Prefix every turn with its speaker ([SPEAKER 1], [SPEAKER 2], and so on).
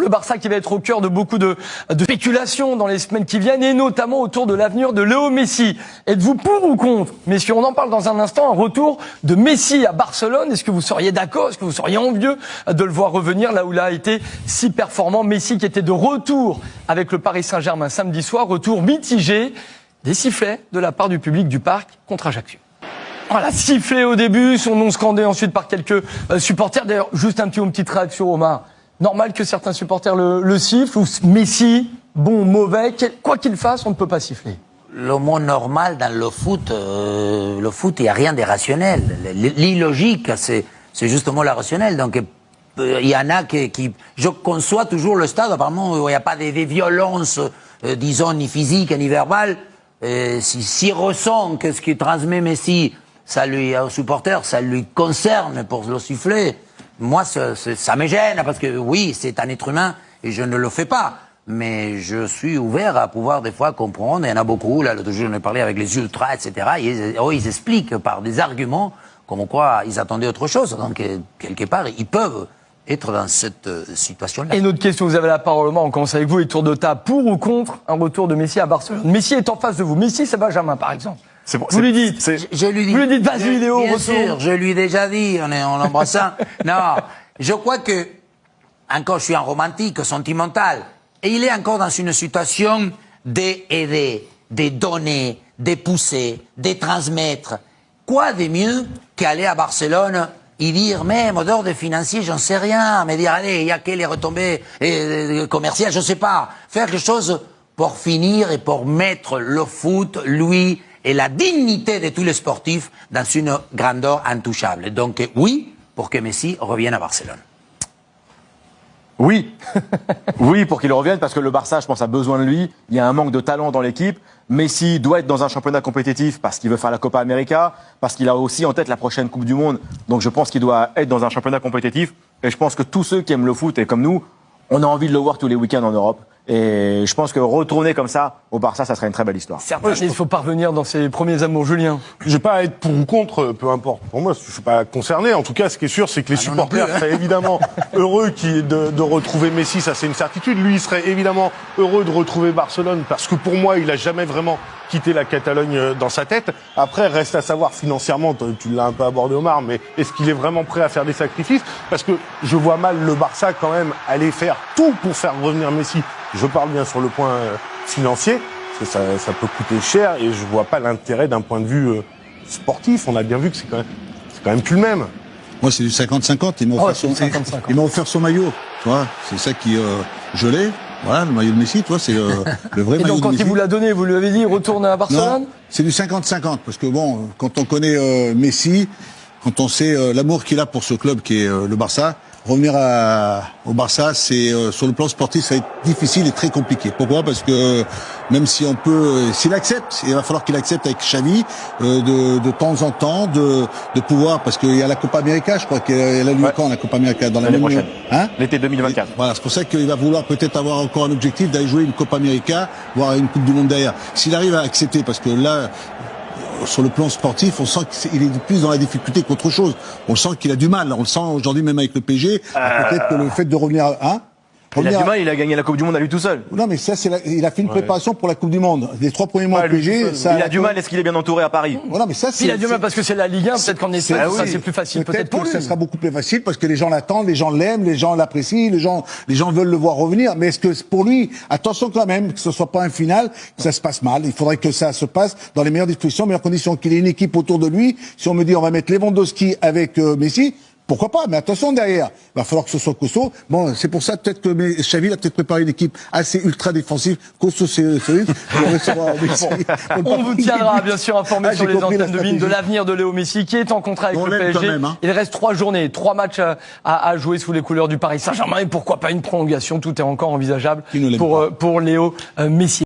[SPEAKER 1] Le Barça qui va être au cœur de beaucoup de spéculations dans les semaines qui viennent, et notamment autour de l'avenir de Léo Messi. Êtes-vous pour ou contre? Messieurs, on en parle dans un instant, un retour de Messi à Barcelone. Est-ce que vous seriez d'accord? Est-ce que vous seriez envieux de le voir revenir là où il a été si performant? Messi qui était de retour avec le Paris Saint-Germain samedi soir, retour mitigé, des sifflets de la part du public du Parc contre Ajaccio. Voilà, sifflé au début, son nom scandé ensuite par quelques supporters. D'ailleurs, juste une petite réaction, Omar. Normal que certains supporters le sifflent, ou Messi, bon, mauvais, quoi qu'il fasse, on ne peut pas siffler.
[SPEAKER 2] Le mot normal dans le foot, il n'y a rien d'irrationnel. L'illogique, c'est justement la rationnelle. Donc, il y en a qui... Je conçois toujours le stade, apparemment, où il n'y a pas des violences, disons, ni physiques, ni verbales. S'il ressent que ce qui transmet Messi, aux supporters, ça lui concerne pour le siffler, moi, ça me gêne, parce que oui, c'est un être humain, et je ne le fais pas. Mais je suis ouvert à pouvoir des fois comprendre, il y en a beaucoup, là, l'autre jour, j'en ai parlé avec les ultras, etc., ils expliquent par des arguments, comme quoi ils attendaient autre chose. Donc, quelque part, ils peuvent être dans cette situation-là.
[SPEAKER 1] Et une autre question, vous avez la parole, on commence avec vous, et tour de table, pour ou contre un retour de Messi à Barcelone? Messi est en face de vous, Messi c'est Benjamin par exemple. Vous lui dites,
[SPEAKER 2] je lui dis,
[SPEAKER 1] vous lui dites, vas-y Léo,
[SPEAKER 2] bien
[SPEAKER 1] retour.
[SPEAKER 2] sûr, je lui ai déjà dit, en l'embrassant. Non, je crois que, encore je suis un romantique, sentimental, et il est encore dans une situation d'aider, de donner, de pousser, de transmettre. Quoi de mieux qu'aller à Barcelone et dire, même d'ordre financier, j'en sais rien, mais dire, allez, il y a que les retombées commerciales, je sais pas. Faire quelque chose pour finir et pour mettre le foot, lui, et la dignité de tous les sportifs dans une grandeur intouchable. Donc, oui, pour que Messi revienne à Barcelone.
[SPEAKER 3] Oui, oui, pour qu'il revienne, parce que le Barça, je pense, a besoin de lui. Il y a un manque de talent dans l'équipe. Messi doit être dans un championnat compétitif parce qu'il veut faire la Copa América, parce qu'il a aussi en tête la prochaine Coupe du Monde. Donc je pense qu'il doit être dans un championnat compétitif. Et je pense que tous ceux qui aiment le foot, et comme nous, on a envie de le voir tous les week-ends en Europe. Et je pense que retourner comme ça au Barça, ça serait une très belle histoire.
[SPEAKER 1] Certes, il faut parvenir dans ses premiers amours, Julien.
[SPEAKER 4] Je vais pas être pour ou contre, peu importe. Pour moi, je suis pas concerné. En tout cas, ce qui est sûr, c'est que les supporters seraient évidemment heureux de retrouver Messi. Ça, c'est une certitude. Lui, il serait évidemment heureux de retrouver Barcelone parce que pour moi, il a jamais vraiment quitté la Catalogne dans sa tête. Après, reste à savoir financièrement, tu l'as un peu abordé, Omar, mais est-ce qu'il est vraiment prêt à faire des sacrifices? Parce que je vois mal le Barça quand même aller faire tout pour faire revenir Messi. Je parle bien sur le point financier, parce que ça peut coûter cher et je vois pas l'intérêt d'un point de vue sportif. On a bien vu que c'est quand même plus le même.
[SPEAKER 5] Moi, c'est du 50-50. Il m'a offert son maillot. Tu vois, c'est ça qui, je l'ai. Voilà, le maillot de Messi, tu vois, c'est le vrai maillot de Messi.
[SPEAKER 1] Et donc, quand il vous l'a donné, vous lui avez dit, retourne à Barcelone?
[SPEAKER 5] Non, c'est du 50-50. Parce que bon, quand on connaît Messi, quand on sait l'amour qu'il a pour ce club qui est le Barça, revenir au Barça, c'est sur le plan sportif, ça va être difficile et très compliqué. Pourquoi? Parce que même si on peut, s'il accepte, il va falloir qu'il accepte avec Xavi de temps en temps de pouvoir, parce qu'il y a la Copa América, je crois qu'elle a lieu quand la Copa América dans
[SPEAKER 3] l'année prochaine,
[SPEAKER 5] hein,
[SPEAKER 3] l'été 2024.
[SPEAKER 5] Voilà, c'est pour ça qu'il va vouloir peut-être avoir encore un objectif d'aller jouer une Copa América, voire une Coupe du Monde derrière. S'il arrive à accepter, parce que là, sur le plan sportif, on sent qu'il est plus dans la difficulté qu'autre chose. On sent qu'il a du mal. On le sent aujourd'hui même avec le PSG. Peut-être que le fait de revenir
[SPEAKER 3] il a du mal, il a gagné la Coupe du Monde à lui tout seul.
[SPEAKER 5] Non, mais ça, il a fait une préparation pour la Coupe du Monde. Les 3 premiers mois au PSG,
[SPEAKER 3] il a du mal, est-ce qu'il est bien entouré à Paris?
[SPEAKER 5] Voilà, mais ça,
[SPEAKER 1] il a du mal parce que c'est la Ligue 1, peut-être qu'en Espagne, ça c'est plus facile. Peut-être pour lui.
[SPEAKER 5] Ça sera beaucoup plus facile parce que les gens l'attendent, les gens l'aiment, les gens l'apprécient, les gens veulent le voir revenir. Mais est-ce que pour lui, attention quand même, que ce soit pas un final, que ça se passe mal. Il faudrait que ça se passe dans les meilleures dispositions, meilleures conditions, qu'il ait une équipe autour de lui. Si on me dit on va mettre Lewandowski avec Messi, pourquoi pas? Mais attention derrière. Il va falloir que ce soit costaud. Bon, c'est pour ça peut-être que Xavi a peut-être préparé une équipe assez ultra défensive, costaud solide.
[SPEAKER 1] On vous tiendra bien sûr informé sur les antennes de Mine de l'avenir de Léo Messi qui est en contrat avec le PSG. Même, hein. Il reste 3 journées, 3 matchs à jouer sous les couleurs du Paris Saint-Germain et pourquoi pas une prolongation. Tout est encore envisageable pour Léo Messi.